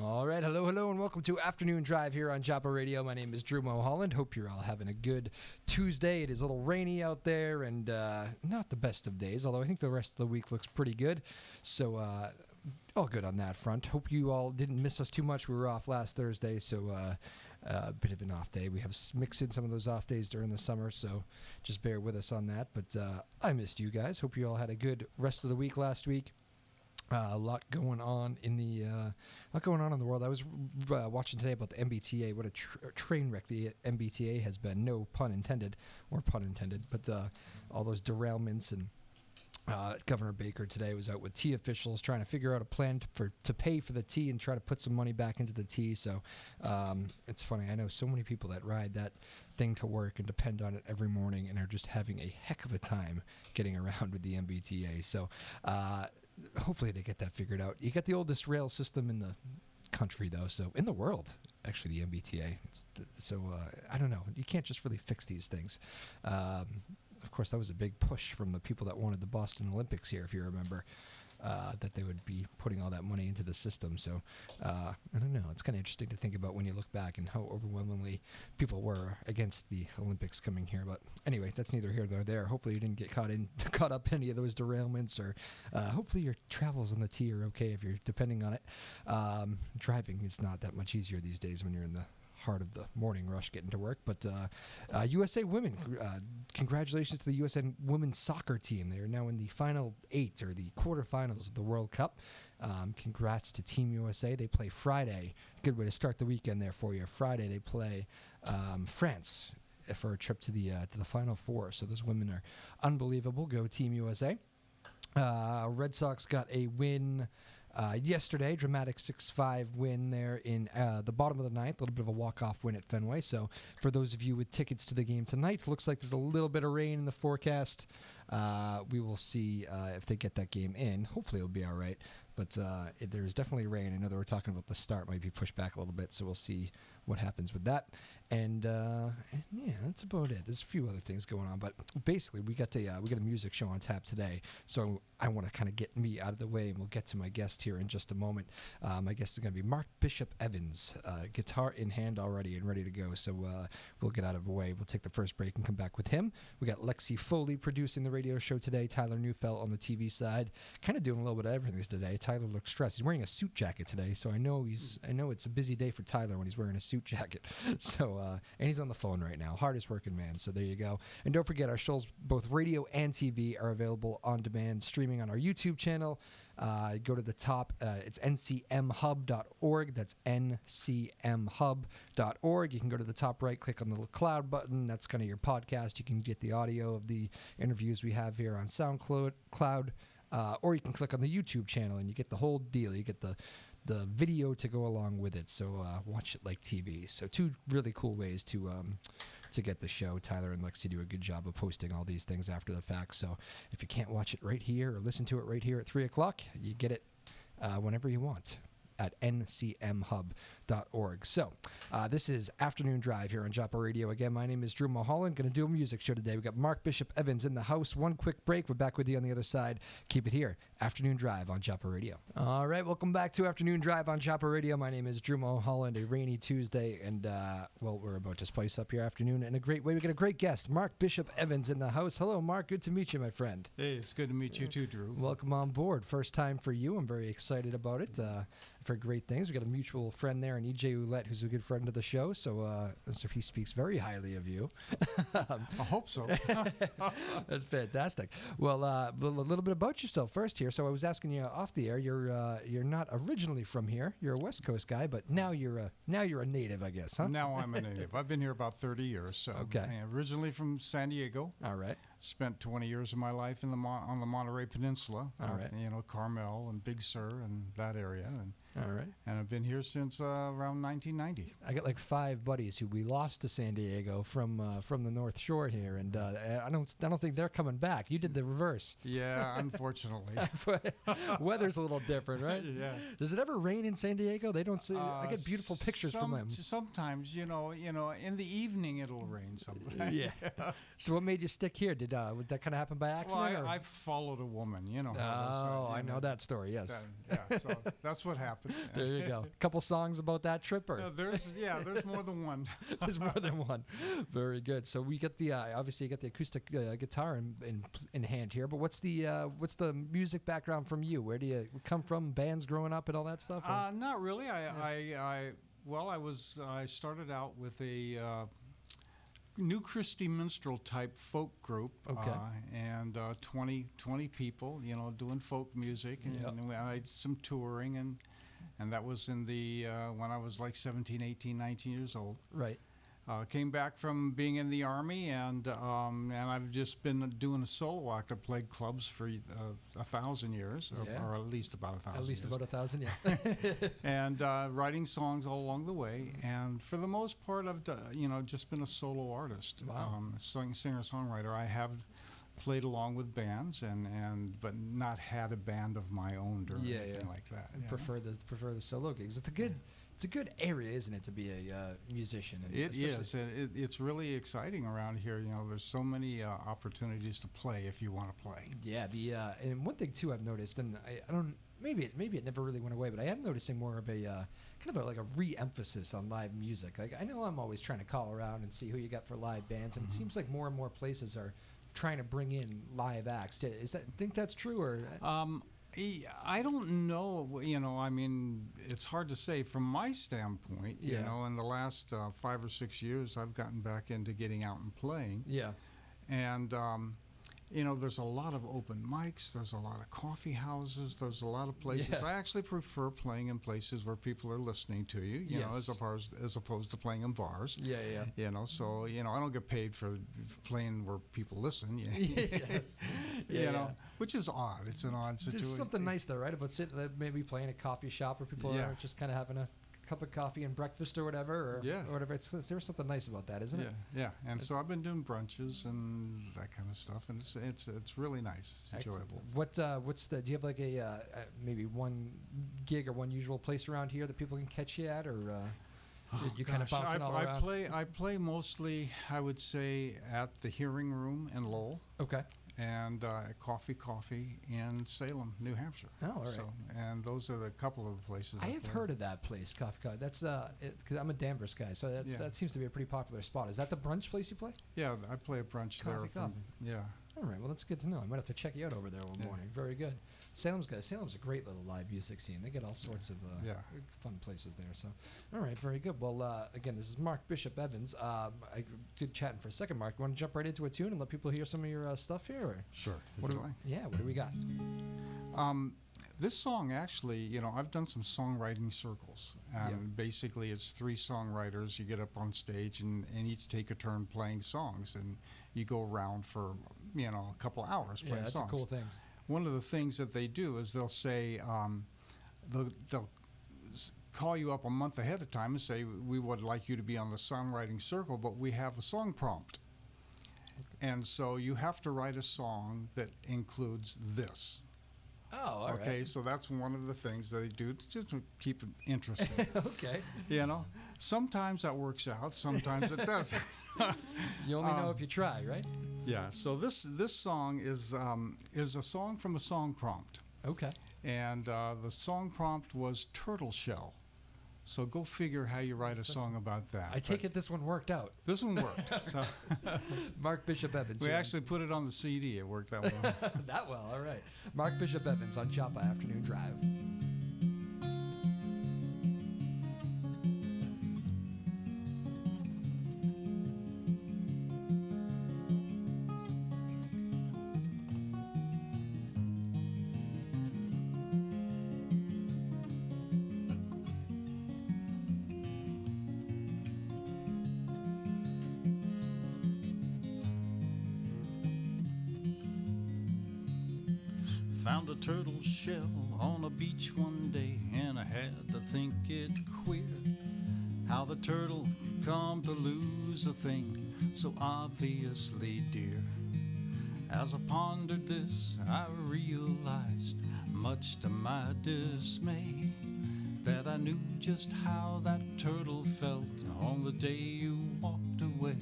All right, hello, and welcome to Afternoon Drive here on Joppa Radio. My name is Drew Moholland. Hope you're all having a good Tuesday. It is a little rainy out there and not the best of days, although I think the rest of the week looks pretty good. So all good on that front. Hope you all didn't miss us too much. We were off last Thursday, so a bit of an off day. We have mixed in some of those off days during the summer, so just bear with us on that. But I missed you guys. Hope you all had a good rest of the week last week. A lot going on in the world. I was watching today about the MBTA. What a train wreck the MBTA has been. No pun intended, or pun intended. But all those derailments and Governor Baker today was out with T officials trying to figure out a plan to pay for the T and try to put some money back into the T. So it's funny. I know so many people that ride that thing to work and depend on it every morning and are just having a heck of a time getting around with the MBTA. So hopefully they get that figured out. You got the oldest rail system in the country, though, so in the world, actually, the MBTA. I don't know. You can't just really fix these things. Of course, that was a big push from the people that wanted the Boston Olympics here, if you remember, that they would be putting all that money into the system. So I don't know. It's kind of interesting to think about when you look back and how overwhelmingly people were against the Olympics coming here. But anyway, that's neither here nor there. Hopefully you didn't get caught up in any of those derailments, or hopefully your travels on the T are okay if you're depending on it. Driving is not that much easier these days when you're in the heart of the morning rush getting to work. But USA Women, congratulations to the USA Women's Soccer team. They are now in the final 8 or the quarterfinals of the World Cup. Congrats to Team USA. They play Friday. Good way to start the weekend there for you. Friday they play France for a trip to the Final Four. So those women are unbelievable. Go Team USA. Red Sox got a win yesterday, dramatic 6-5 win there in the bottom of the ninth, a little bit of a walk-off win at Fenway. So for those of you with tickets to the game tonight, looks like there's a little bit of rain in the forecast. We will see if they get that game in. Hopefully it'll be all right. But there's definitely rain. I know that we're talking about the start might be pushed back a little bit, so we'll see what happens with that. And yeah, that's about it. There's a few other things going on, but basically we got a music show on tap today. So I want to kind of get me out of the way, and we'll get to my guest here in just a moment. My guest is going to be Mark Bishop Evans, guitar in hand already and ready to go. So we'll get out of the way. We'll take the first break and come back with him. We got Lexi Foley producing the radio show today. Tyler Neufeld on the TV side, kind of doing a little bit of everything today. Tyler looks stressed. He's wearing a suit jacket today, so I know it's a busy day for Tyler when he's wearing a suit jacket. So and he's on the phone right now. Hardest working man. So there you go. And don't forget, our shows, both radio and TV, are available on demand, streaming on our YouTube channel. Go to the top. It's ncmhub.org. That's ncmhub.org. You can go to the top right, click on the little cloud button. That's kind of your podcast. You can get the audio of the interviews we have here on SoundCloud. Or you can click on the YouTube channel and you get the whole deal. You get the video to go along with it. So watch it like TV. So 2 really cool ways to get the show. Tyler and Lexi do a good job of posting all these things after the fact. So if you can't watch it right here or listen to it right here at 3 o'clock, you get it whenever you want at ncmhub.org. So this is Afternoon Drive here on Joppa Radio. Again, my name is Drew Moholland. Going to do a music show today. We got Mark Bishop Evans in the house. One quick break. We're back with you on the other side. Keep it here. Afternoon Drive on Joppa Radio. All right, welcome back to Afternoon Drive on Joppa Radio. My name is Drew Moholland. A rainy Tuesday, and we're about to spice up your afternoon in a great way. We got a great guest, Mark Bishop Evans, in the house. Hello, Mark. Good to meet you, my friend. Hey, it's good to meet you too, Drew. Welcome on board. First time for you. I'm very excited about it. I've heard great things. We got a mutual friend there, and EJ Ouellette, who's a good friend of the show. So he speaks very highly of you. I hope so. That's fantastic. Well, a little bit about yourself first here. So I was asking you off the air. You're not originally from here. You're a West Coast guy, but now you're a native, I guess, huh? Now I'm a native. I've been here about 30 years. So okay. I'm originally from San Diego. All right. Spent 20 years of my life in on the Monterey Peninsula. All right. Carmel and Big Sur and that area. And all right. And I've been here since around 1990. I got like 5 buddies who we lost to San Diego from the North Shore here, and I don't think they're coming back. You did the reverse. Yeah, unfortunately. Weather's a little different, right? Yeah. Does it ever rain in San Diego? They don't see. I get beautiful pictures from them. Sometimes, in the evening it'll rain sometimes. Yeah. So what made you stick here? Did Was that kind of happen by Well, accident? I followed a woman, you know. I know that story. Yes. So that's what happened. There you go. A couple songs about that trip, or There's more than one. there's more than one. Very good. So we get the obviously you get the acoustic guitar in hand here. But what's the music background from you? Where do you come from? Bands growing up and all that stuff? Not really. I started out with a New Christy Minstrel type folk group, Okay. and 20 people, doing folk music, and, Yep. and I did some touring, and that was in the when I was like 17, 18, 19 years old. Right. Came back from being in the Army, and I've just been doing a solo act. I played clubs for 1,000 years, Yeah. or at least about 1,000 At least years. about 1,000, yeah. And writing songs all along the way. And for the most part, I've just been a solo artist. Wow. Singer-songwriter. I have played along with bands, but not had a band of my own or anything like that. Prefer the solo gigs. It's a good area, isn't it, to be a musician? And It is, and it's really exciting around here. There's so many opportunities to play if you want to play. Yeah, and one thing too I've noticed, and I don't maybe it never really went away, but I am noticing more of a kind of like a re-emphasis on live music. Like I know I'm always trying to call around and see who you got for live bands, and it seems like more and more places are trying to bring in live acts. Think that's true, or? I don't know. I mean, it's hard to say from my standpoint. Yeah. In the last 5 or 6 years, I've gotten back into getting out and playing. Yeah. And there's a lot of open mics. There's a lot of coffee houses. There's a lot of places. Yeah. I actually prefer playing in places where people are listening to you. You know, Yes. as opposed to playing in bars. Yeah, yeah. So I don't get paid for playing where people listen. Yes. Yeah, which is odd. It's an odd situation. There's something nice though, right? About maybe playing a coffee shop where people are just kind of having a cup of coffee and breakfast or whatever, or whatever. There's something nice about that, isn't it? Yeah. And so I've been doing brunches and that kind of stuff, and it's really nice. It's enjoyable. Do you have like a maybe one gig or one usual place around here that people can catch you at, or you kind of bouncing all around? I play mostly, I would say, at the Hearing Room in Lowell. Okay. And Coffee in Salem, New Hampshire. Oh, all right. And those are a couple of the places. I have heard of that place, Coffee. That's because I'm a Danvers guy, so that seems to be a pretty popular spot. Is that the brunch place you play? Yeah, I play a brunch there. Yeah. All right, well, that's good to know. I might have to check you out over there one morning. Very good. Salem's a great little live music scene. They get all sorts of fun places there. So, all right, very good. Well, again, this is Mark Bishop Evans. I did chatting for a second, Mark. You want to jump right into a tune and let people hear some of your stuff here? Or? Sure. What do we got? This song, actually, I've done some songwriting circles. Basically, it's 3 songwriters. You get up on stage and each take a turn playing songs, and you go around for a couple hours playing songs. Yeah, that's a cool thing. One of the things that they do is they'll say they'll call you up a month ahead of time and say, we would like you to be on the songwriting circle, but we have a song prompt. And so you have to write a song that includes this. Oh, all right. Okay, so that's one of the things that they do to keep it interesting. Okay. Sometimes that works out, sometimes it doesn't. You only know if you try, right? Yeah. So this song is a song from a song prompt. Okay. And the song prompt was turtle shell. So go figure how you write a song about that. I take it this one worked out. This one worked. So Mark Bishop Evans. We actually put it on the CD. It worked that well. That well, all right. Mark Bishop Evans on Joppa Afternoon Drive. Found a turtle shell on a beach one day, and I had to think it queer how the turtle come to lose a thing so obviously dear. As I pondered this, I realized, much to my dismay, that I knew just how that turtle felt on the day you walked away.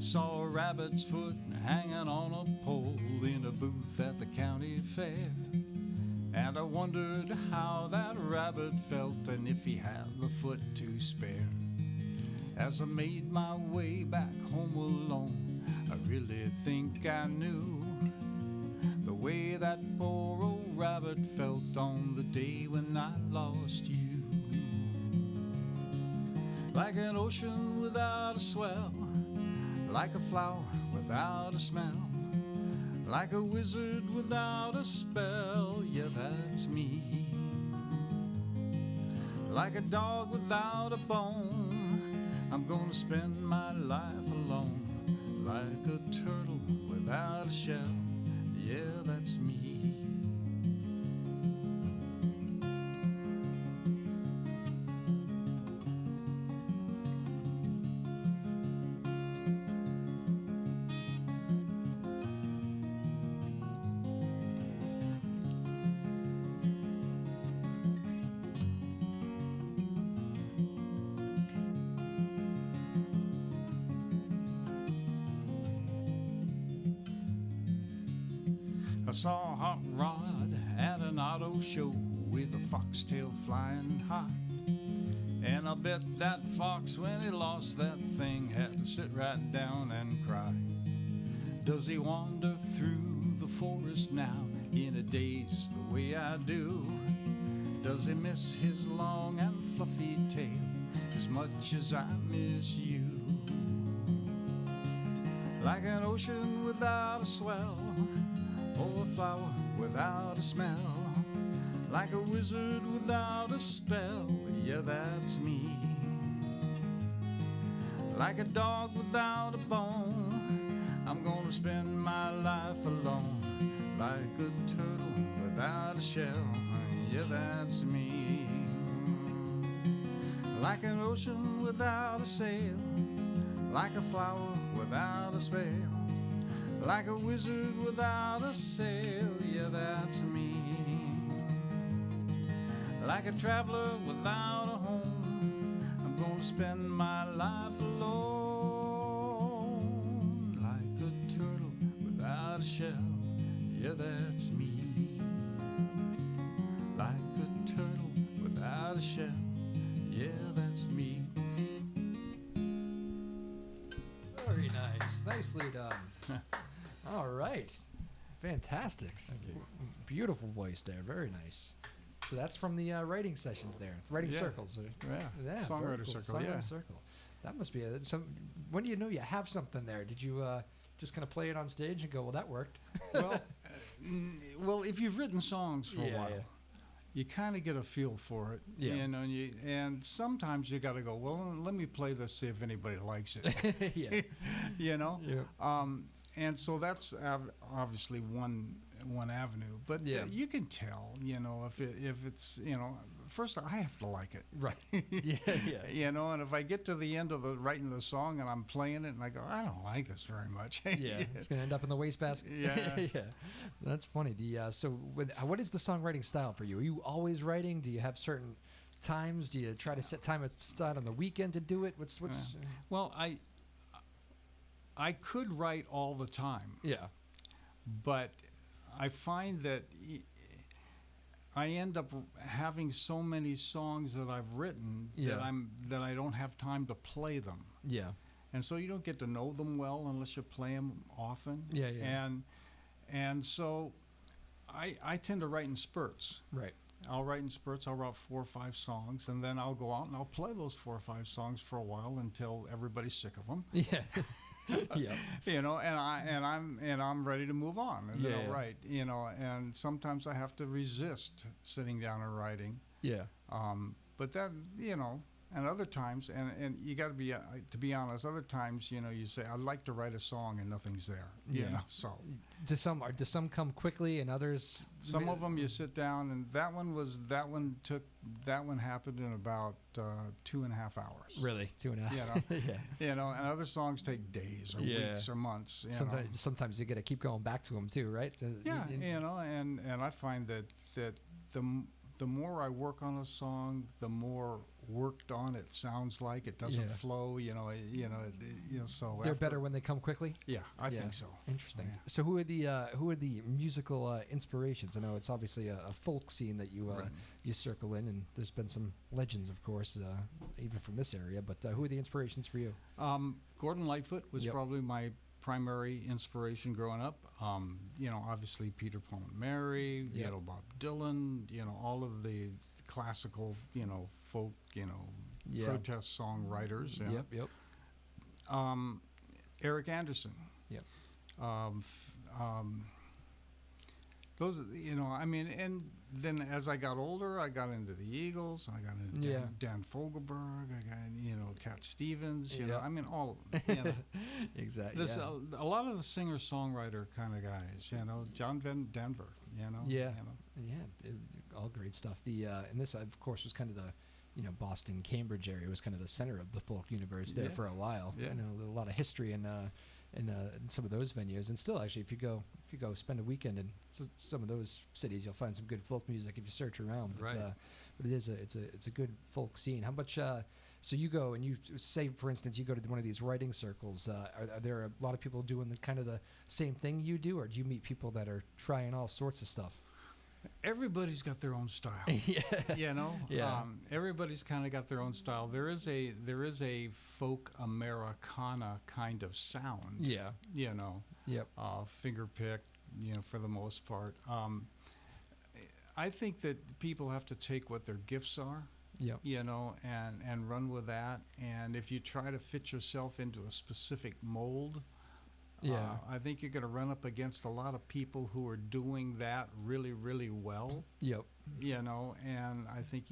Saw rabbit's foot hanging on a pole in a booth at the county fair. And I wondered how that rabbit felt and if he had the foot to spare. As I made my way back home alone, I really think I knew the way that poor old rabbit felt on the day when I lost you. Like an ocean without a swell, like a flower without a smell, like a wizard without a spell, yeah, that's me. Like a dog without a bone, I'm gonna spend my life alone. Like a turtle without a shell, yeah, that's me. I saw a hot rod at an auto show with a foxtail flying high. And I bet that fox, when he lost that thing, had to sit right down and cry. Does he wander through the forest now in a daze the way I do? Does he miss his long and fluffy tail as much as I miss you? Like an ocean without a swell, or a flower without a smell, like a wizard without a spell, yeah, that's me. Like a dog without a bone, I'm gonna spend my life alone. Like a turtle without a shell, yeah, that's me. Like an ocean without a sail, like a flower without a spell, like a wizard without a sail, yeah, that's me. Like a traveler without a home, I'm gonna spend my life alone. Like a turtle without a shell, yeah, that's me. Like a turtle without a shell, yeah, that's me. Very nice. Nicely done. All right. Fantastic. Thank you. Beautiful voice there. Very nice. So that's from the writing sessions there. Writing Yeah. circles. Yeah, Very songwriter cool. circle, Songwriter yeah. circle. That must be a, some. When do you know you have something there? Did you just kind of play it on stage and go, well, that worked? Well, well, if you've written songs for a Yeah, while, yeah. you kind of get a feel for it. Yeah. You know, and sometimes you got to go, well, let me play this, see if anybody likes it. Yeah. You know? Yeah. And so that's obviously one avenue. But Yeah. you can tell, you know, if it's, you know, first I have to like it. Right. Yeah. Yeah. You know, and if I get to the end of the writing the song and I'm playing it and I go, I don't like this very much. Yeah, it's gonna end up in the wastebasket. Yeah. Yeah, that's funny. So, what is the songwriting style for you? Are you always writing? Do you have certain times? Do you try to set time aside on the weekend to do it? What's? Well, I could write all the time, Yeah, but I find that I end up having so many songs that I've written Yeah. that I don't have time to play them. yeah, And so you don't get to know them well unless you play them often. Yeah, yeah. And so I tend to write in spurts. right. I'll write in spurts. I'll write 4 or 5 songs, and then I'll go out and I'll play those 4 or 5 songs for a while until everybody's sick of them. Yeah, yeah, You know, and I'm ready to move on, and then Yeah, I'll yeah. write. You know, and sometimes I have to resist sitting down and writing. yeah, But that, you know, and other times, and you got to be honest. Other times, you know, you say I'd like to write a song and nothing's there. You Yeah. know, so Do some come quickly and others? some of them you sit down, and that one happened in about 2.5 hours. Really 2.5. You know, Yeah. you know, and other songs take days or Yeah. weeks or months. You know. Sometimes you got to keep going back to them too, right? Yeah, you know, and I find that the more I work on a song, the more worked on. It sounds like it doesn't Yeah. flow. So They're after- better when they come quickly. Yeah, I Yeah. think so. Interesting. Yeah. So who are the musical inspirations? I know it's obviously a folk scene that you Right. you circle in, and there's been some legends, of course, even from this area. But who are the inspirations for you? Gordon Lightfoot was Yep. probably my primary inspiration growing up. Obviously Peter, Paul and Mary, Yep. Bob Dylan, all of the classical, folk, Yeah. protest songwriters. Yep. Eric Anderson. Yep. Those, and then as I got older, I got into the Eagles. I got into Yeah. Dan Fogelberg. I got, Cat Stevens. Yeah. All, Exactly. This, Yeah. a lot of the singer-songwriter kind of guys, John Van Denver, Yeah. All great stuff. And this, of course, was kind of the, Boston, Cambridge area was kind of the center of the folk universe there Yeah. for a while. Yeah. A lot of history in some of those venues, and still, actually, if you go spend a weekend in some of those cities, you'll find some good folk music if you search around. But, Right. but it's a good folk scene. How much? So you go and you say, for instance, you go to one of these writing circles. Are there a lot of people doing the same thing you do, or do you meet people that are trying all sorts of stuff? Everybody's got their own style. Yeah. Yeah. Everybody's kind of got their own style. There is a folk Americana kind of sound. Yeah. Yep. Finger picked, for the most part. I think that people have to take what their gifts are, Yep. and run with that. And if you try to fit yourself into a specific mold, Yeah. I think you're going to run up against a lot of people who are doing that really, really well. Yep. And I think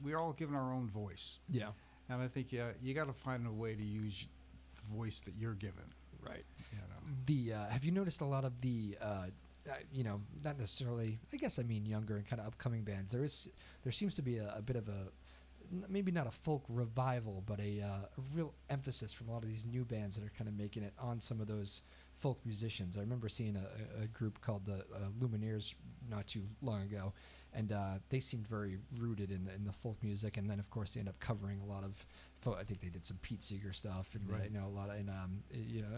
we're all given our own voice. Yeah. And I think you got to find a way to use the voice that you're given. Right. Have you noticed a lot of the not necessarily, I guess I mean younger and kind of upcoming bands. There seems to be a bit of a, maybe not a folk revival, but a real emphasis from a lot of these new bands that are kind of making it on some of those folk musicians. I remember seeing a group called the Lumineers not too long ago, and they seemed very rooted in the folk music. And then, of course, they end up covering a lot of folk. I think they did some Pete Seeger stuff, and Right. a lot of,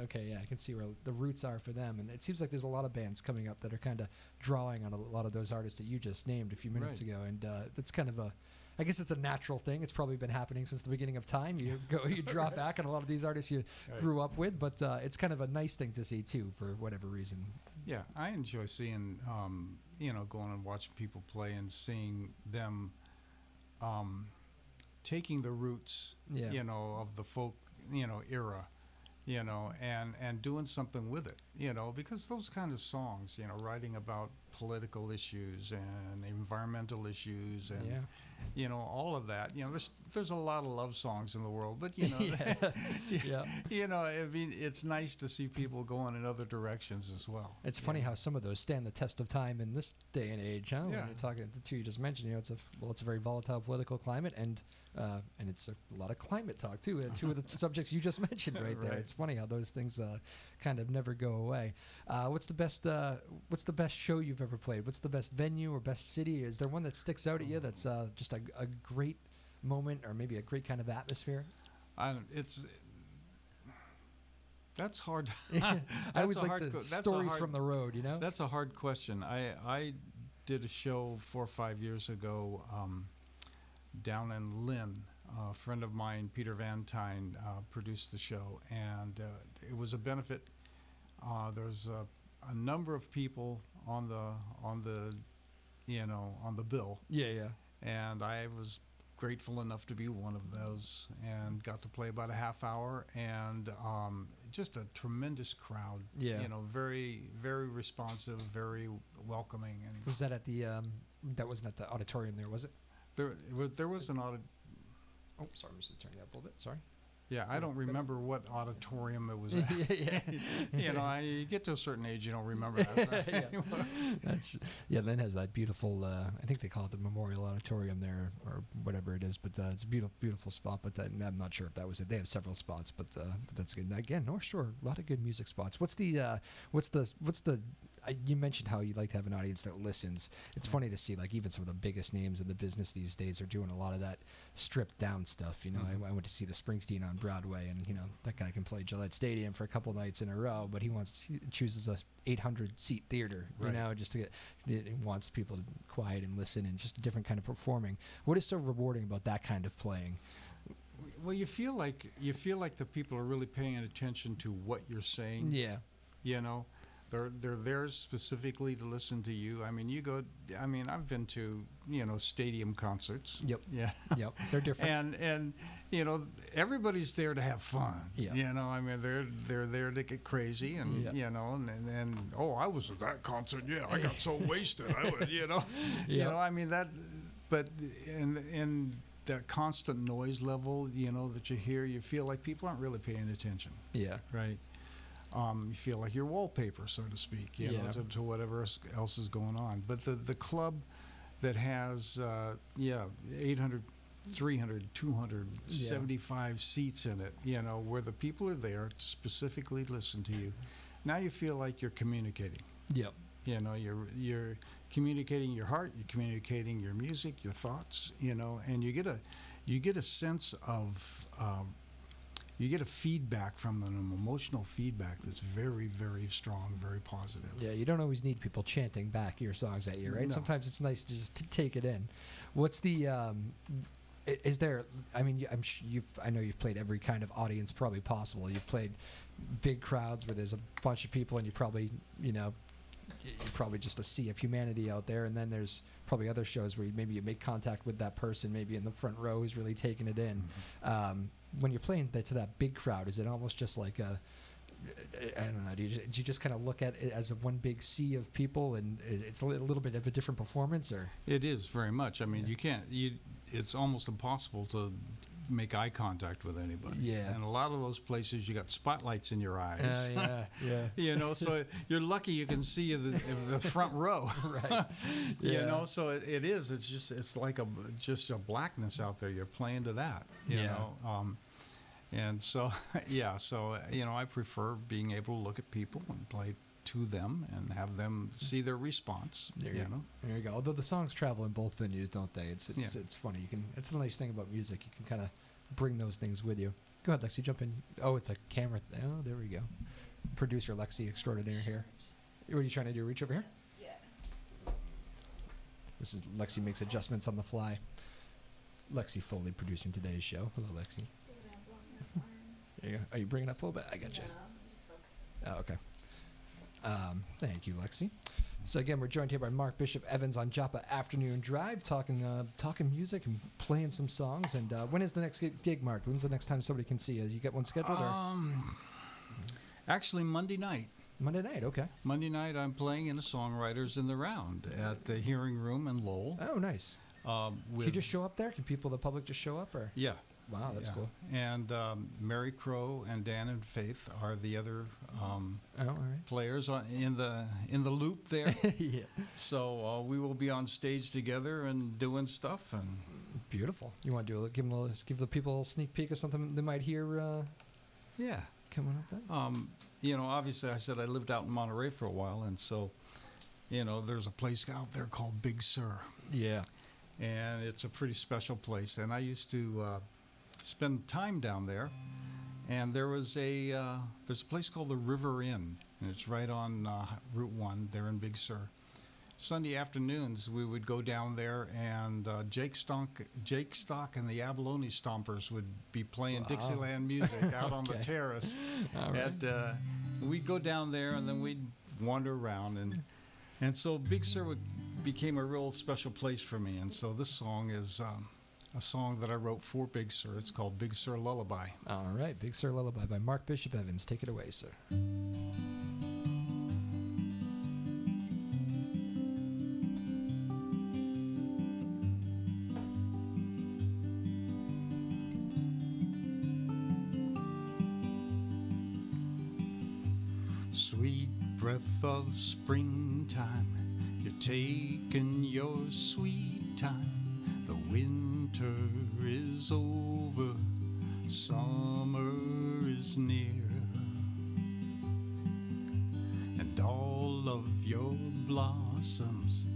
okay, yeah, I can see where the roots are for them. And it seems like there's a lot of bands coming up that are kind of drawing on a lot of those artists that you just named a few minutes Right. ago, and that's kind of I guess it's a natural thing. It's probably been happening since the beginning of time. You draw back on a lot of these artists you Right. grew up with, but it's kind of a nice thing to see too, for whatever reason. Yeah, I enjoy seeing, going and watching people play and seeing them taking the roots, Yeah. of the folk, era, and doing something with it, because those kind of songs, writing about political issues and environmental issues and, all of that, there's a lot of love songs in the world, but, Yeah. I mean, it's nice to see people going in other directions as well. It's funny how some of those stand the test of time in this day and age, huh? Yeah. When you're talking the two you just mentioned, it's a very volatile political climate, and it's a lot of climate talk too. Two of the subjects you just mentioned right there. Right. It's funny how those things kind of never go away. What's the best show you've ever played? What's the best venue or best city? Is there one that sticks out at you that's just a great moment, or maybe a great kind of atmosphere? That's hard. I always like the that's a stories hard- from the road, That's a hard question. I did a show 4 or 5 years ago down in Lynn. A friend of mine, Peter Van Tyne, produced the show, and it was a benefit. There's a number of people on the bill, Yeah. and I was grateful enough to be one of those, and got to play about a half hour, and just a tremendous crowd. Yeah. Very, very responsive, very welcoming, and Was that at the that wasn't at the auditorium there, was it? there was an audit. Oh, sorry, I'm just turning it up a little bit. Sorry. Yeah, I don't remember what auditorium it was at. Yeah. You get to a certain age, you don't remember that stuff anymore. Lynn has that beautiful. I think they call it the Memorial Auditorium there, or whatever it is. But it's a beautiful spot. But I'm not sure if that was it. They have several spots, but that's good. And again, North Shore, a lot of good music spots. What's the you mentioned how you like to have an audience that listens. It's funny to see, like, even some of the biggest names in the business these days are doing a lot of that stripped down stuff. You know, I went to see the Springsteen on Broadway, and you know that guy can play Gillette Stadium for a couple nights in a row, but he chooses a 800 seat theater, you know, just to get. He wants people to quiet and listen, and just a different kind of performing. What is so rewarding about that kind of playing? Well, you feel like the people are really paying attention to what you're saying. Yeah. You know, they're there specifically to listen to you. I mean, I've been to, you know, stadium concerts. Yep. Yeah. Yep. They're different. And you know, everybody's there to have fun. Yeah. You know, I mean, they're there to get crazy, and you know, and oh, I was at that concert. Yeah, I got so wasted. I would, you know, you know. I mean that, but in that constant noise level, you know, that you hear, you feel like people aren't really paying attention. Yeah. Right. You feel like you're wallpaper, so to speak, you know, to whatever else is going on. But the club that has, 800, 300, 275 seats in it, you know, where the people are there to specifically listen to you, now you feel like you're communicating. Yep. You know, you're communicating your heart, you're communicating your music, your thoughts, you know, and you get a sense of you get a feedback from them, an emotional feedback that's very, very strong, very positive. Yeah, you don't always need people chanting back your songs at you, right? No. Sometimes it's nice to just take it in. What's the is there? I mean, I know you've played every kind of audience probably possible. You've played big crowds where there's a bunch of people, and you probably, you know, you're probably just a sea of humanity out there. And then there's probably other shows where maybe you make contact with that person, maybe in the front row, who's really taking it in. When you're playing to that big crowd, is it almost just like I don't know, do you just kind of look at it as one big sea of people, and it's a little bit of a different performance? Or it is very much. I mean, it's almost impossible to make eye contact with anybody. Yeah. And a lot of those places, you got spotlights in your eyes. Yeah. You know, so you're lucky you can see the front row. Right. You know, so it is. It's like just a blackness out there. You're playing to that. You know. And so, so, you know, I prefer being able to look at people and play to them and have them see their response. There you go. Although the songs travel in both venues, don't they? It's funny. It's the nice thing about music. You can kind of bring those things with you. Go ahead, Lexi. Jump in. Oh, it's a camera. Oh, there we go. Producer Lexi extraordinaire here. What are you trying to do? Reach over here? Yeah. This is Lexi makes adjustments on the fly. Lexi Foley producing today's show. Hello, Lexi. There you go. Are you bringing it up a little bit? I got you. Oh, okay. Thank you, Lexi. So again, we're joined here by Mark Bishop Evans on Joppa Afternoon Drive, talking music and playing some songs. And when is the next gig, Mark? When's the next time somebody can see you? You get one scheduled? Actually, Monday night. Monday night, okay. Monday night, I'm playing in a Songwriters in the Round at the Hearing Room in Lowell. Oh, nice. Can you just show up there? Can the public just show up? Or? Yeah. Wow, that's cool. And Mary Crow and Dan and Faith are the other players in the loop there. Yeah. So we will be on stage together and doing stuff. And beautiful. You want to give the people a little sneak peek of something they might hear? Coming up then. You know, obviously, I said I lived out in Monterey for a while, and so, you know, there's a place out there called Big Sur. Yeah. And it's a pretty special place, and I used to spend time down there, and there's a place called the River Inn, and it's right on Route 1 there in Big Sur. Sunday afternoons we would go down there, and Jake Stock and the Abalone Stompers would be playing Dixieland music out on the terrace. Right. We'd go down there, and then we'd wander around, and so Big Sur became a real special place for me. And so this song is a song that I wrote for Big Sur. It's called Big Sur Lullaby. All right, Big Sur Lullaby by Mark Bishop Evans. Take it away, sir. Sweet breath of springtime, you're taking your sweet time. The winter is over, summer is near, and all of your blossoms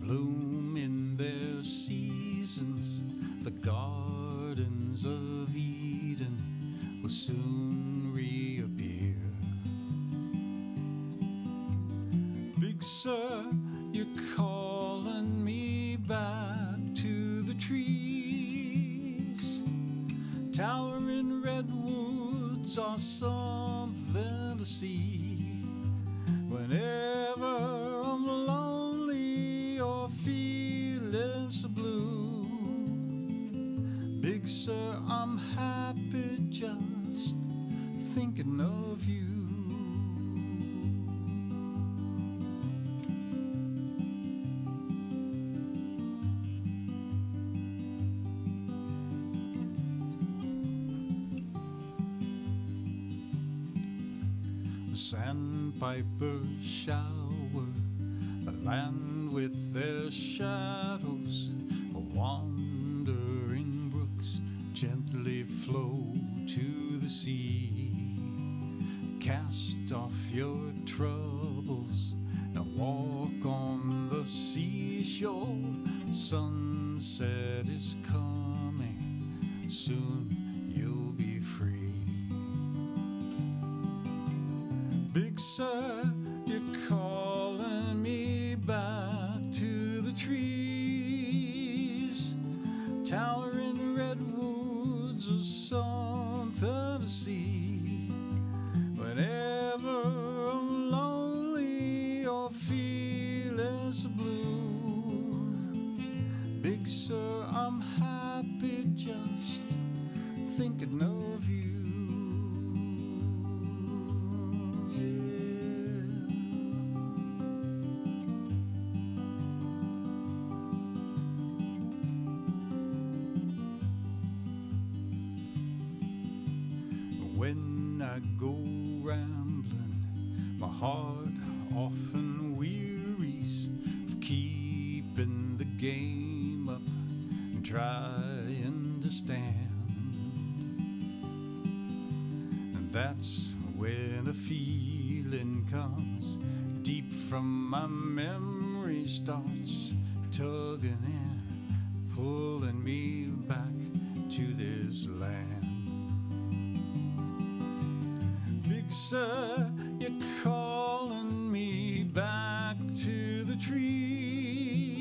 bloom in their seasons. The gardens of Eden will soon reappear. Big Sur, you're calling me back to the trees. Towering redwoods are something to see. Whenever I'm lonely or feeling so blue, Big Sur, I'm happy just thinking of you. Sandpipers shower the land with their shadows. Wandering brooks gently flow to the sea. Cast off your troubles and walk on the seashore. Sunset is coming, soon you'll be free. Big Sur, you're calling me back to the trees. Towering redwoods are something to see. Whenever I'm lonely or feeling so blue, Big Sur, I'm happy just thinking of you. When I go rambling, my heart often wearies of keeping the game up and trying to stand. And that's when a feeling comes deep from my memory, starts tugging and pulling me back to this land. Big Sur, you're calling me back to the trees.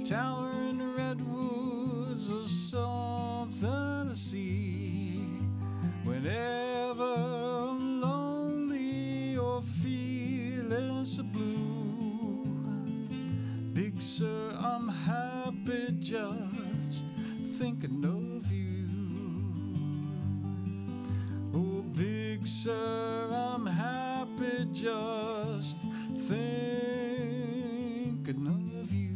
Towering redwoods are something to see. Whenever I'm lonely or feeling so blue, Big Sur, I'm happy just thinking of you. Oh, Big Sur, I'm happy just thinking of you.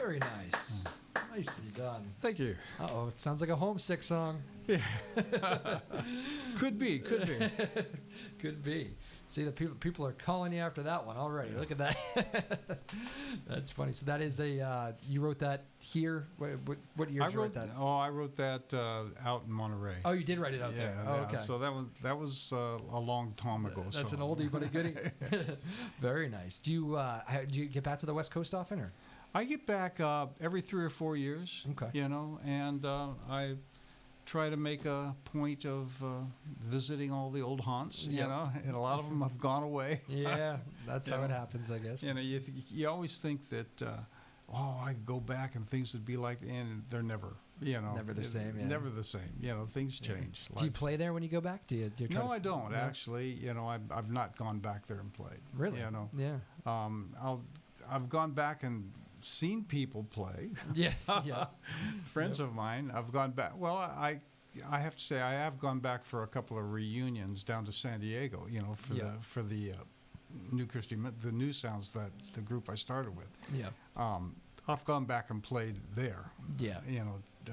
Very nice. Nicely done. Thank you. Uh-oh, it sounds like a homesick song. Could be. Could be. See, the people are calling you after that one already. Look at that. That's funny. So that is a you wrote that here. What year did you write that? I wrote that out in Monterey. Oh, you did write it out there. Oh, okay. So that was a long time ago. That's so. an oldie but a goodie. Very nice. Do you get back to the West Coast often, or? I get back every 3 or 4 years. Okay. You know, and I try to make a point of visiting all the old haunts. Yep. You know, and a lot of them have gone away. Yeah, that's how You it know. happens, I guess. You know, you always think that, I go back and things would be like, and they're never, you know. Never the same, yeah. Never the same. You know, things Yeah. change. Do you play there when you go back? Do you try No, to I don't, no? actually. You know, I've not gone back there and played. Really? You know. Yeah. I've gone back and seen people play. Yes. Yeah. Friends of mine. I've gone back. Well, I have to say I have gone back for a couple of reunions down to San Diego. You know, for the New Christy, the New Sounds, that the group I started with. Yeah. I've gone back and played there. Yeah.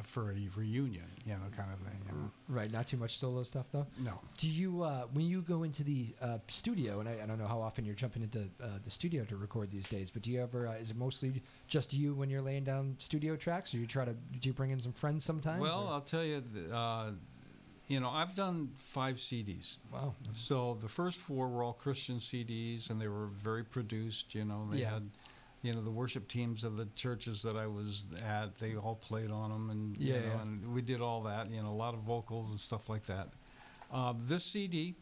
For a reunion, kind of thing. Right. Not too much solo stuff though. No. Do you when you go into the studio, and I don't know how often you're jumping into the studio to record these days, but do you ever is it mostly just you when you're laying down studio tracks, or do you bring in some friends sometimes? Well, or? I'll tell you, I've done 5 CDs. Wow. So the first 4 were all Christian CDs, and they were very produced. They had, the worship teams of the churches that I was at, they all played on them, and and we did all that. A lot of vocals and stuff like that. This CD,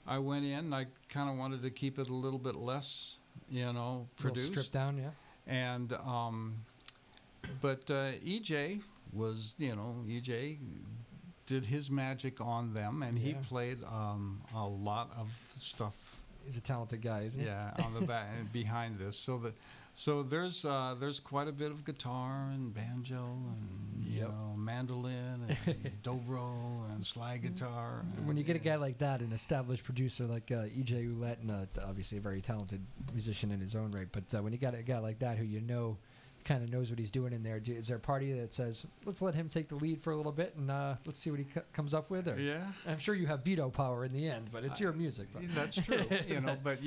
I went in, and I kind of wanted to keep it a little bit less, produced, stripped down, yeah. And but EJ was, EJ did his magic on them, and he played a lot of stuff. He's a talented guy, isn't he? Yeah, on the back and behind this. So there's quite a bit of guitar and banjo and mandolin and dobro and slide guitar. When you get a guy like that, an established producer like EJ Ouellette, and obviously a very talented musician in his own right, but when you got a guy like that who kind of knows what he's doing in there, is there a party that says, let's let him take the lead for a little bit and let's see what he comes up with? Or, yeah, I'm sure you have veto power in the end, but it's your music. But. That's true, but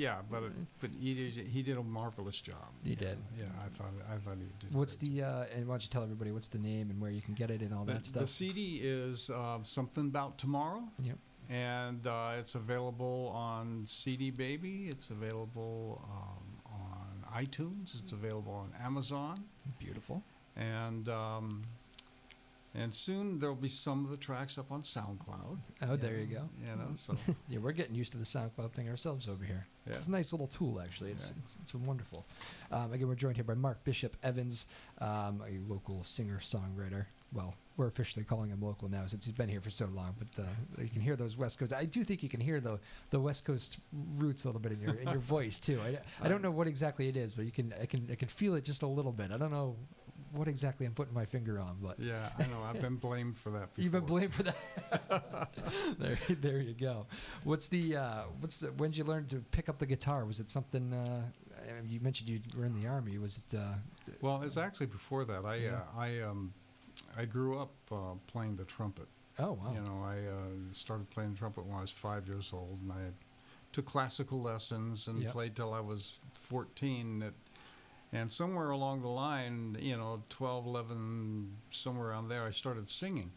he did a marvelous job. He did. Yeah, I thought he did. What's the and why don't you tell everybody what's the name and where you can get it and all that stuff? The CD is Something About Tomorrow. Yep. And it's available on CD Baby. It's available on iTunes. It's available on Amazon. Beautiful. And soon there'll be some of the tracks up on SoundCloud. Oh, there you go. So yeah, we're getting used to the SoundCloud thing ourselves over here. Yeah. It's a nice little tool, actually. It's wonderful. Again, we're joined here by Mark Bishop Evans, a local singer-songwriter. Well, we're officially calling him local now since he's been here for so long. But you can hear those West Coast. I do think you can hear the West Coast roots a little bit in your voice too. I don't know what exactly it is, but I can feel it just a little bit. I don't know what exactly I'm putting my finger on, but yeah, I know. I've been blamed for that before. You've been blamed for that. there you go. When did you learn to pick up the guitar? Was it something? You mentioned you were in the Army. Was it? Well, it's actually before that. I grew up playing the trumpet. Oh wow! I started playing the trumpet when I was 5 years old, and I took classical lessons and played till I was 14. And somewhere along the line, 12, 11, somewhere around there, I started singing.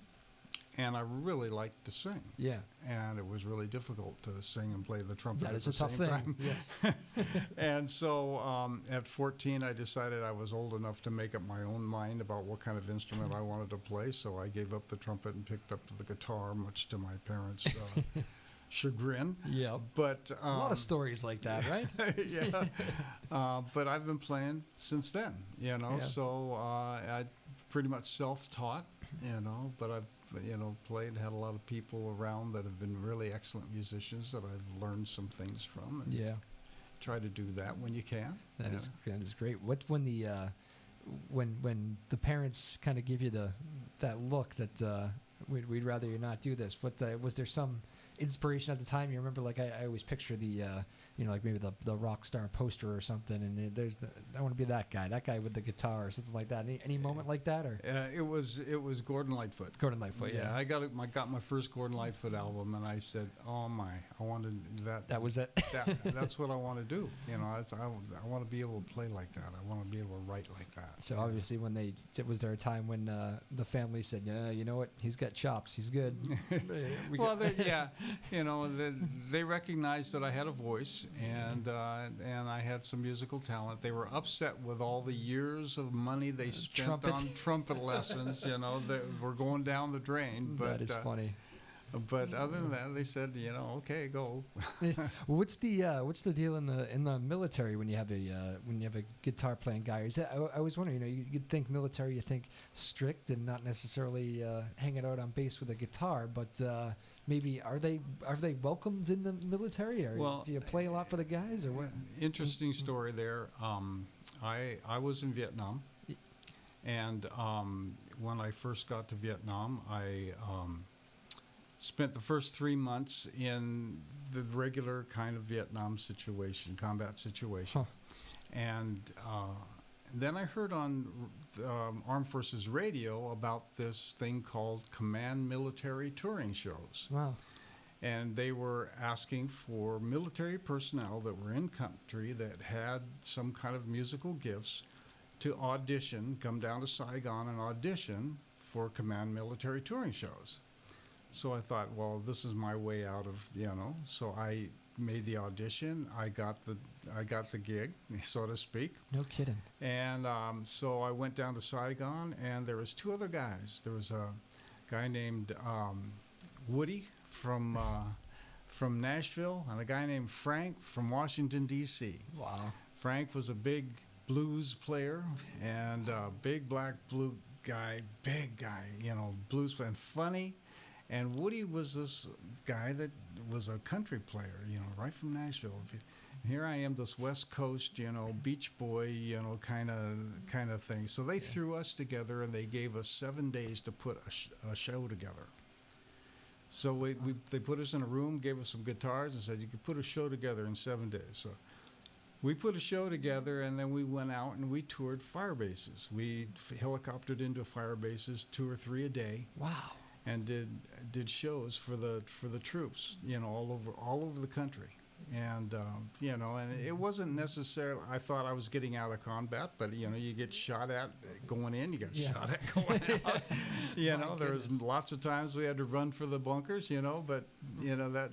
And I really liked to sing. Yeah. And it was really difficult to sing and play the trumpet at the same time. That is a tough thing, yes. And so at 14, I decided I was old enough to make up my own mind about what kind of instrument I wanted to play. So I gave up the trumpet and picked up the guitar, much to my parents' chagrin. Yeah. But a lot of stories like that, right? Yeah. But I've been playing since then, so I pretty much self-taught, but I've played, had a lot of people around that have been really excellent musicians that I've learned some things from. And try to do that when you can. That is great. When the parents kind of give you that look that we'd rather you not do this, was there some inspiration at the time? You remember, like I always picture the like maybe the rock star poster or something, and I want to be that guy with the guitar or something like that. Any moment like that, or it was Gordon Lightfoot. Gordon Lightfoot, yeah. I got my first Gordon Lightfoot album, and I said, oh my, I wanted that. That was it. That's what I want to do. I want to be able to play like that. I want to be able to write like that. So obviously, was there a time when the family said, yeah, you know what, he's got chops, he's good. They recognized that I had a voice and I had some musical talent. They were upset with all the years of money they spent on trumpet lessons, that were going down the drain. But, that is funny. But other than that, they said, okay, go. What's the deal in the military when you have a guitar playing guy? I was wondering, you'd think military, you think strict and not necessarily hanging out on base with a guitar, but maybe are they welcomed in the military, or do you play a lot for the guys, or what? Interesting story there. I was in Vietnam, and when I first got to Vietnam, I spent the first 3 months in the regular kind of Vietnam situation, combat situation. Huh. And then I heard on Armed Forces Radio about this thing called Command Military Touring Shows. Wow. And they were asking for military personnel that were in country that had some kind of musical gifts to audition, come down to Saigon and audition for Command Military Touring Shows. So I thought, well, this is my way out of, so I made the audition. I got the gig, so to speak. No kidding. And so I went down to Saigon, and there was two other guys. There was a guy named Woody from Nashville, and a guy named Frank from Washington, D.C. Wow. Frank was a big blues player and big black blue guy, big guy, blues player, and funny. And Woody was this guy that was a country player, right from Nashville. And here I am, this West Coast, beach boy, kind of thing. So they threw us together, and they gave us 7 days to put a show together. So they put us in a room, gave us some guitars, and said, you could put a show together in 7 days. So we put a show together, and then we went out and we toured fire bases. We helicoptered into fire bases 2 or 3 a day. Wow. And did shows for the troops, all over the country. And and it wasn't necessarily, I thought I was getting out of combat, but you get shot at going in, you get shot at going out. There was lots of times we had to run for the bunkers, but that,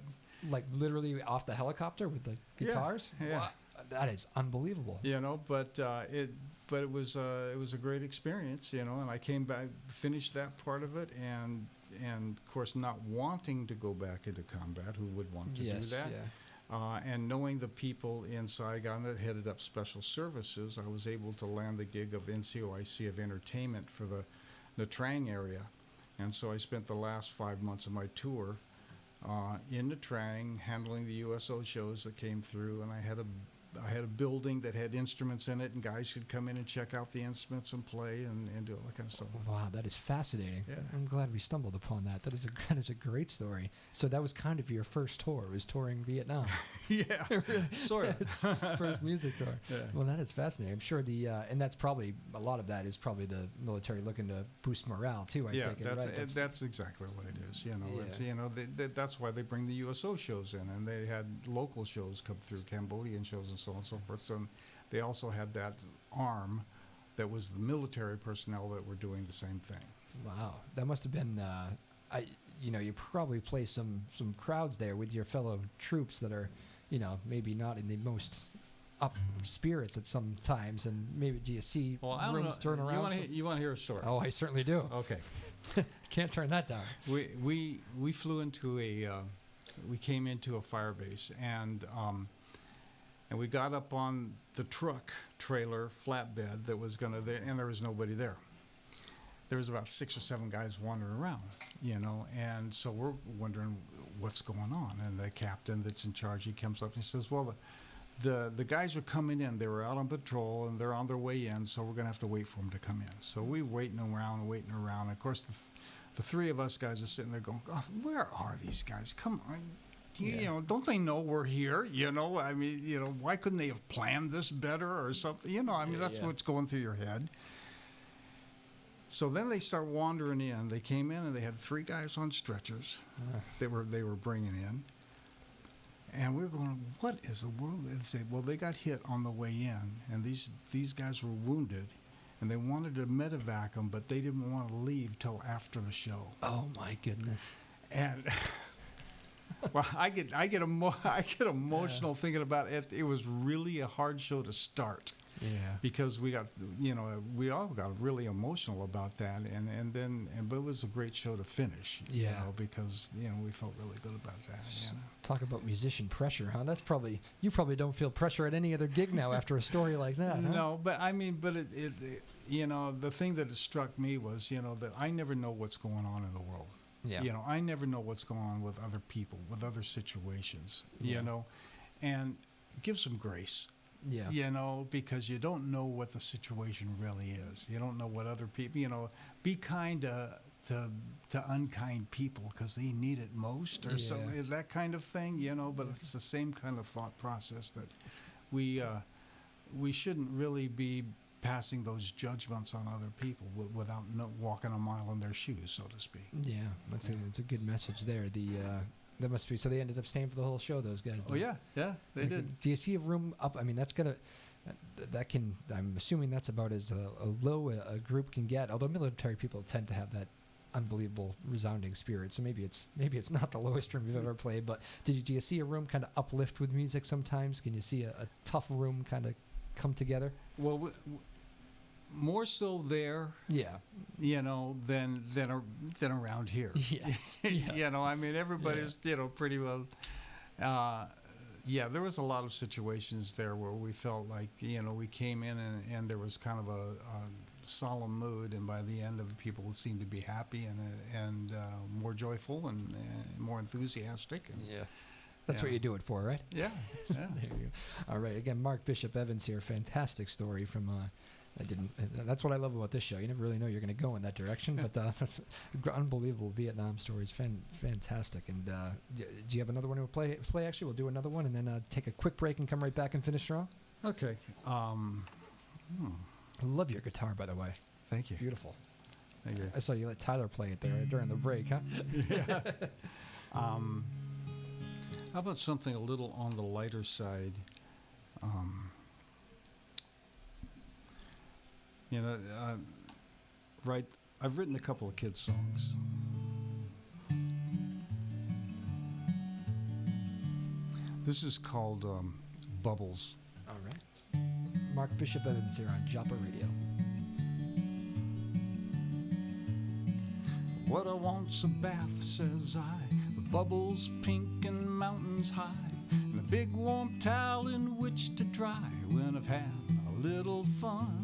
like literally off the helicopter with the guitars. Yeah. Wow. That is unbelievable. But it was a great experience, and I came back, finished that part of it, and of course not wanting to go back into combat. Who would want to do that? Yeah. And knowing the people in Saigon that headed up special services, I was able to land the gig of NCOIC of entertainment for the Nha Trang area, and so I spent the last 5 months of my tour in Nha Trang handling the USO shows that came through, and I had a building that had instruments in it, and guys could come in and check out the instruments and play and do all that kind of stuff. Wow, that is fascinating. Yeah. I'm glad we stumbled upon that. That is a great story. So that was kind of your first tour, was touring Vietnam. Yeah, sort of. It's first music tour. Yeah. Well, that is fascinating. I'm sure and that's probably, a lot of that is probably the military looking to boost morale too, I take it, right? That's exactly what it is. It's, that's why they bring the USO shows in, and they had local shows come through, Cambodian shows and so on and so forth. So they also had that arm that was the military personnel that were doing the same thing. Wow, that must have been. You probably play some crowds there with your fellow troops that are, maybe not in the most up spirits at some times, and maybe do you see rooms turn around? You want to hear a story? Oh, I certainly do. Okay, can't turn that down. We flew into we came into a fire base, and we got up on the truck trailer flatbed that was and there was nobody there. There was about 6 or 7 guys wandering around, and so we're wondering what's going on. And the captain that's in charge, he comes up and he says, well, the guys are coming in. They were out on patrol, and they're on their way in, so we're going to have to wait for them to come in. So we waiting around. And of course, the 3 of us guys are sitting there going, oh, where are these guys? Come on. Don't they know we're here? Why couldn't they have planned this better or something? That's what's going through your head. So then they start wandering in. They came in, and they had 3 guys on stretchers they were bringing in. And we were going, what is the world? They'd say, well, they got hit on the way in, and these guys were wounded, and they wanted to medevac them, but they didn't want to leave till after the show. Oh, my goodness. And... Well, I get emotional thinking about it. It was really a hard show to start. Yeah. Because we all got really emotional about that, but it was a great show to finish. Yeah. Because we felt really good about that. Talk about musician pressure, huh? You probably don't feel pressure at any other gig now after a story like that. Huh? No, but the thing that struck me was that I never know what's going on in the world. Yeah. I never know what's going on with other people, with other situations, and give some grace, because you don't know what the situation really is. You don't know what other people, be kind to unkind people because they need it most or something, that kind of thing, but it's the same kind of thought process that we shouldn't really be passing those judgments on other people without walking a mile in their shoes, so to speak. Yeah, that's a good message there. That must be, so they ended up staying for the whole show, those guys. Oh yeah, they did. Do you see a room up? I mean, I'm assuming that's about as low a group can get, although military people tend to have that unbelievable resounding spirit, so maybe it's not the lowest room you've ever played. But do you see a room kind of uplift with music sometimes? Can you see a tough room kind of come together? Well, more so there, than around here. Yes. I mean, everybody's pretty well. There was a lot of situations there where we felt like we came in and there was kind of a solemn mood, and by the end of it, people seemed to be happy and more joyful and more enthusiastic. And, that's what you do it for, right? Yeah. There you go. All right. Again, Mark Bishop Evans here. Fantastic story from. That's what I love about this show. You never really know you're going to go in that direction, but that's unbelievable Vietnam stories. Fantastic. And do you have another one to play? Actually, we'll do another one and then take a quick break and come right back and finish strong. Okay. I love your guitar, by the way. Thank you. Beautiful. Thank you. I saw you let Tyler play it there during the break, huh? Yeah. How about something a little on the lighter side? I've written a couple of kids' songs. This is called Bubbles. All right. Mark Bishop Evans here on Joppa Radio. What I want's a bath, says I, with bubbles pink and mountains high, and a big warm towel in which to dry when I've had a little fun.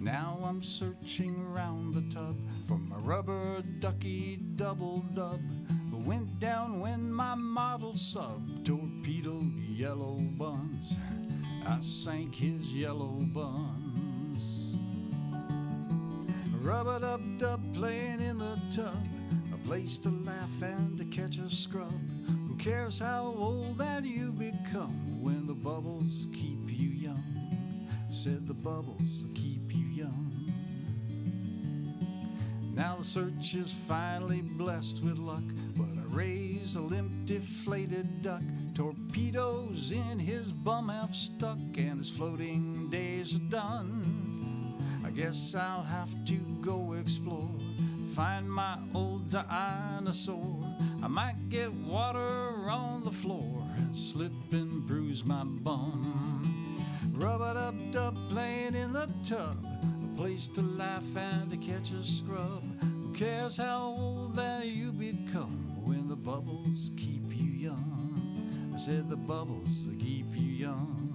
Now I'm searching round the tub for my rubber ducky double dub. Went down when my model sub torpedoed yellow buns. I sank his yellow buns. Rub-a-dub-dub playing in the tub, a place to laugh and to catch a scrub. Who cares how old that you become when the bubbles keep you young? Said the bubbles keep you young. Now the search is finally blessed with luck, but I raise a limp deflated duck. Torpedoes in his bum have stuck and his floating days are done. I guess I'll have to go explore, find my old dinosaur. I might get water on the floor and slip and bruise my bum. Rub-a-dub-dub playing in the tub, a place to laugh and to catch a scrub. Who cares how old that you become when the bubbles keep you young? I said the bubbles keep you young.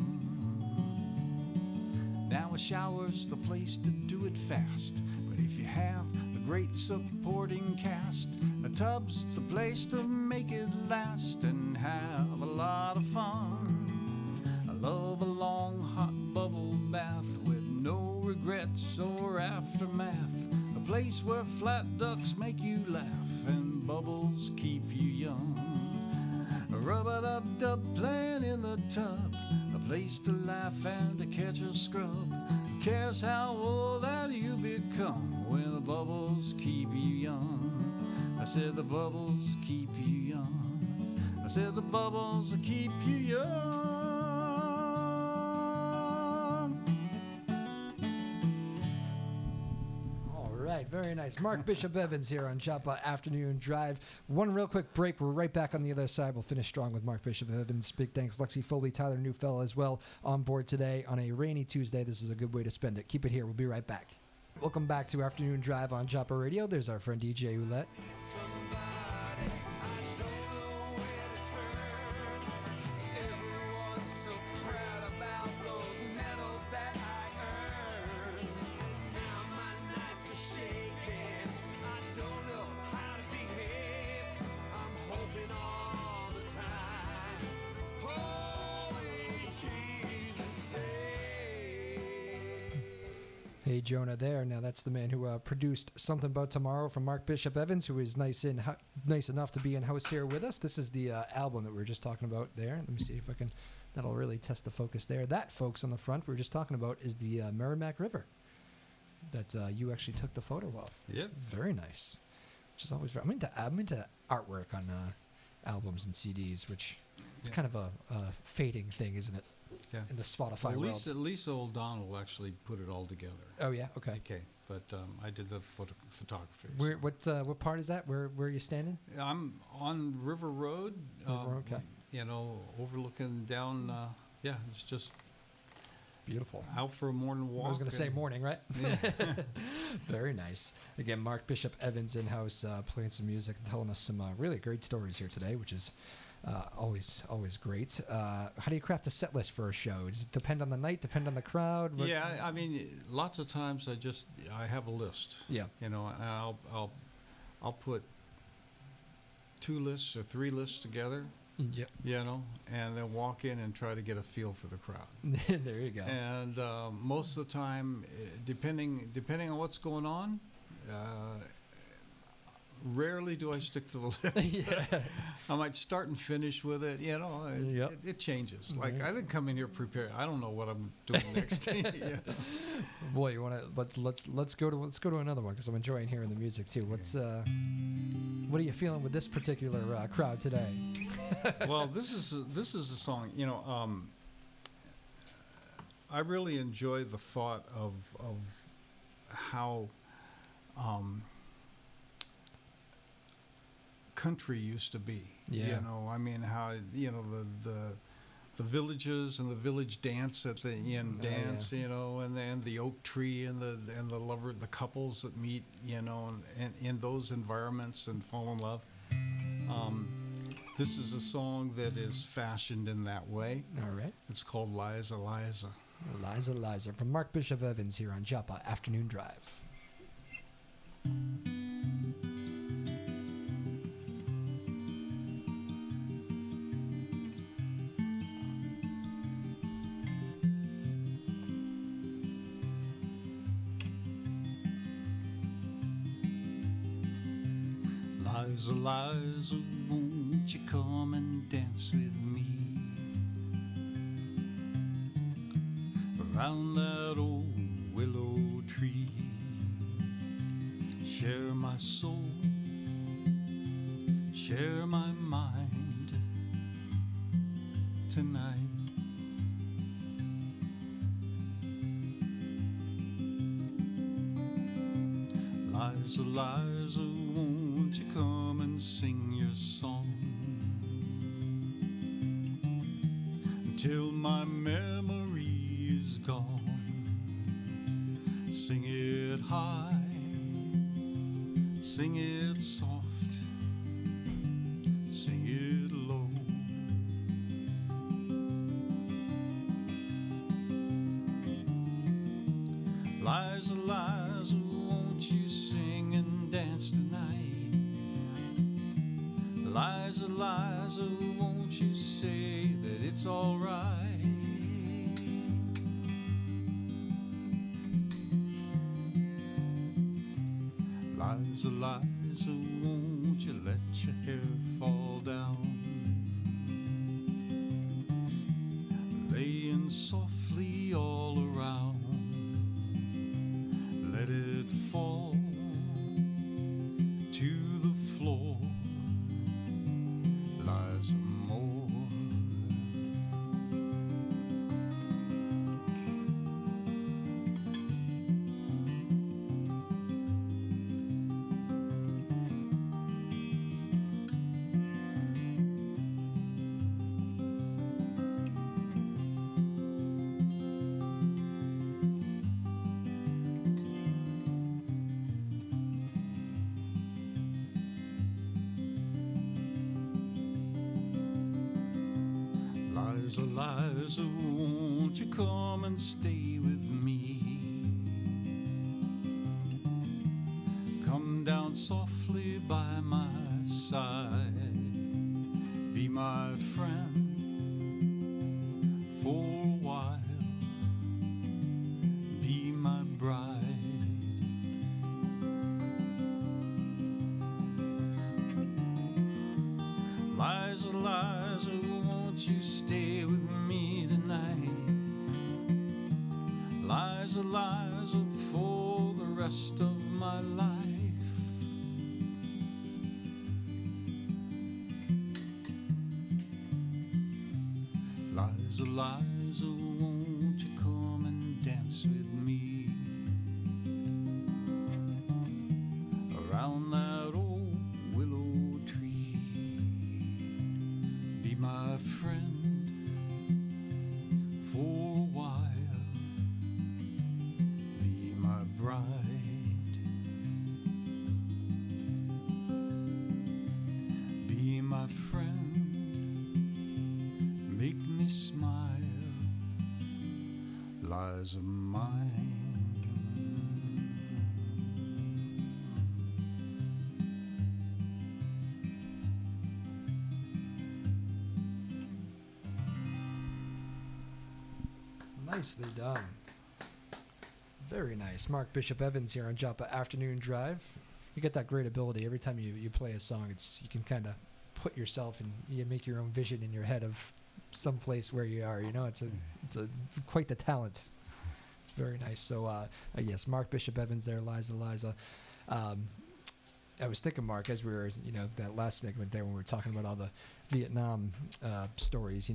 Now a shower's the place to do it fast, but if you have a great supporting cast, a tub's the place to make it last and have a lot of fun. I love a long hot bubble bath with no regrets or aftermath, a place where flat ducks make you laugh and bubbles keep you young. Rub-a-dub-dub playing in the tub, a place to laugh and to catch a scrub. Who cares how old that you become when the bubbles keep you young? I said the bubbles keep you young. I said the bubbles keep you young. Very nice. Mark Bishop Evans here on Joppa Afternoon Drive. One real quick break. We're right back on the other side. We'll finish strong with Mark Bishop Evans. Big thanks, Lexi Foley, Tyler Newfell as well on board today on a rainy Tuesday. This is a good way to spend it. Keep it here. We'll be right back. Welcome back to Afternoon Drive on Joppa Radio. There's our friend DJ Oulette. Hey, Jonah there. Now, that's the man who produced Something About Tomorrow from Mark Bishop Evans, who is nice enough to be in house here with us. This is the album that we were just talking about there. Let me see if I can that'll really test the focus there. That, folks, on the front we were just talking about is the Merrimack River that you actually took the photo of. Yep. Very nice. Which is always I'm into artwork on albums and CDs, which it's kind of a fading thing, isn't it? Yeah. In the Spotify world. Lisa O'Donnell actually put it all together. Oh yeah. Okay. Okay. But I did the photography. Where what part is that? Where are you standing? I'm on River Road. Okay. You know, overlooking down. Yeah, it's just beautiful. Out for a morning walk. I was going to say morning, right? Yeah. Very nice. Again, Mark Bishop Evans in house playing some music and telling us some really great stories here today, which is always great. How do you craft a set list for a show? Does it depend on the night? Depend on the crowd? Yeah, I mean, lots of times I have a list. Yeah. You know, and I'll put 2 lists or 3 lists together. Yep. You know, and then walk in and try to get a feel for the crowd. There you go. And most of the time, depending on what's going on, rarely do I stick to the list. Yeah. I might start and finish with it. You know, it changes. Like I didn't come in here prepared. I don't know what I'm doing next. Yeah. Boy, you want to? But let's go to another one because I'm enjoying hearing the music too. What are you feeling with this particular crowd today? Well, this is a song. You know, I really enjoy the thought of how country used to be. Yeah. You know, I mean, how the villages and the village dance at the end dance. Yeah. You know, and then the oak tree and the couples that meet. You know, and in those environments and fall in love. This is a song that is fashioned in that way. All right. It's called Liza, Liza. Liza, Liza from Mark Bishop Evans here on Joppa Afternoon Drive. Liza, Liza, won't you come and dance with me around that old willow tree? Share my soul, share my mind tonight. Liza, Liza, won't you come and sing your song until my memory is gone? Sing it high, sing it soft, sing it low. Liza, Liza, won't you sing and dance tonight? Liza, Liza, won't you say that it's all right? Liza, Liza, won't you let your hair fall down? Laying softly all around. Let it fall to the floor. Liza Moore. Liza, Liza, won't you come and stay with me? Come down softly by my side. Be my friend for a while. Be my bride. Liza, Liza, Liza, won't you stay with me tonight? Liza, Liza, for the rest of my life. Liza, Liza, won't you come and dance with me around that old willow tree? Be my friend for a while, be my bride, be my friend, make me smile, Liza mine. Nicely done. Very nice. Mark Bishop Evans here on Joppa Afternoon Drive. You get that great ability every time you play a song. You can kind of put yourself and you make your own vision in your head of some place where you are. You know, it's a quite the talent. It's very nice. So yes, Mark Bishop Evans there, Liza. I was thinking, Mark, as we were, that last segment there when we were talking about all the Vietnam stories,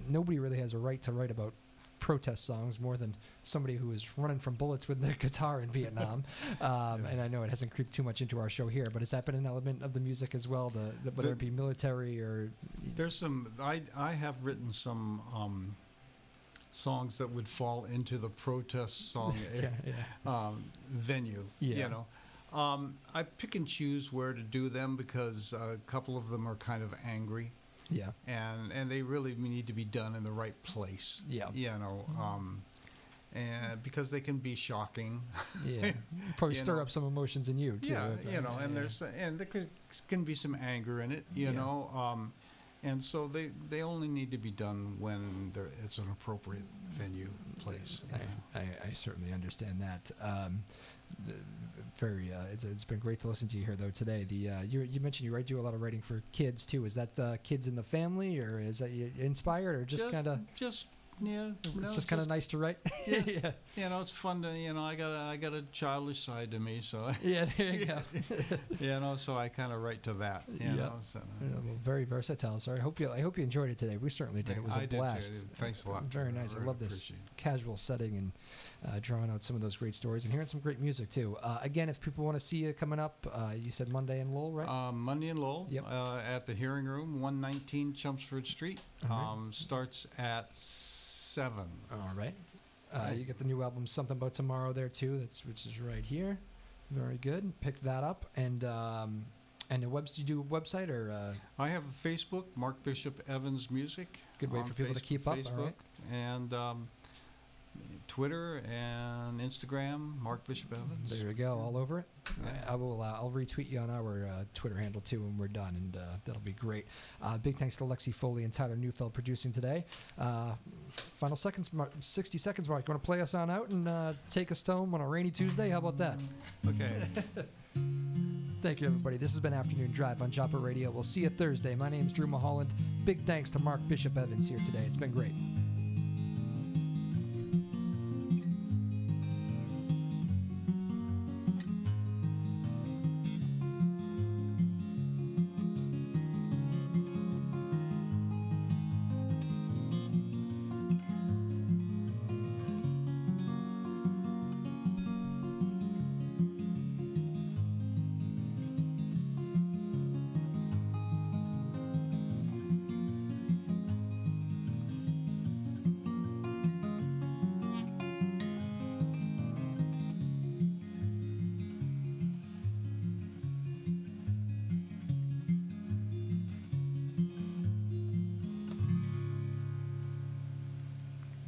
nobody really has a right to write about protest songs more than somebody who was running from bullets with their guitar in Vietnam. And I know it hasn't creeped too much into our show here, but has that been an element of the music as well, whether it be military or... There's some... I have written some songs that would fall into the protest song venue, I pick and choose where to do them because a couple of them are kind of angry. Yeah. And they really need to be done in the right place. Yeah. And because they can be shocking. Yeah. Probably stir up some emotions in you too. Yeah, and there can be some anger in it, and so they only need to be done when it's an appropriate venue, place. I certainly understand that. It's been great to listen to you here though today. You mentioned you do a lot of writing for kids too. Is that kids in the family, or is that you inspired, or just kind of it's just kind of nice to write? Yeah. It's fun to I got a childish side to me, so yeah, there you go. So I kind of write to that. Very versatile. So I hope you enjoyed it today. We certainly did. It was a blast. Did too. Thanks a lot. Very nice. I love this casual setting and drawing out some of those great stories and hearing some great music too. Again, if people want to see you coming up, you said Monday in Lowell, right? Monday in Lowell. Yep. At the Hearing Room, 119 Chelmsford Street. Starts at 7. All right. You get the new album "Something About Tomorrow" there too. Which is right here. Very good. Pick that up. And the you do a website or? I have a Facebook, Mark Bishop Evans Music. Good way for people to keep up. Facebook, all right. And Twitter and Instagram, Mark Bishop Evans. There you go, all over it. I'll retweet you on our Twitter handle too when we're done, and that'll be great. Big thanks to Lexi Foley and Tyler Neufeld producing today. Final seconds, 60 seconds, Mark. You want to play us on out and take us home on a rainy Tuesday? How about that? Okay. Thank you, everybody. This has been Afternoon Drive on Joppa Radio. We'll see you Thursday. My name's Drew Moholland. Big thanks to Mark Bishop Evans here today. It's been great.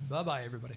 Bye-bye, everybody.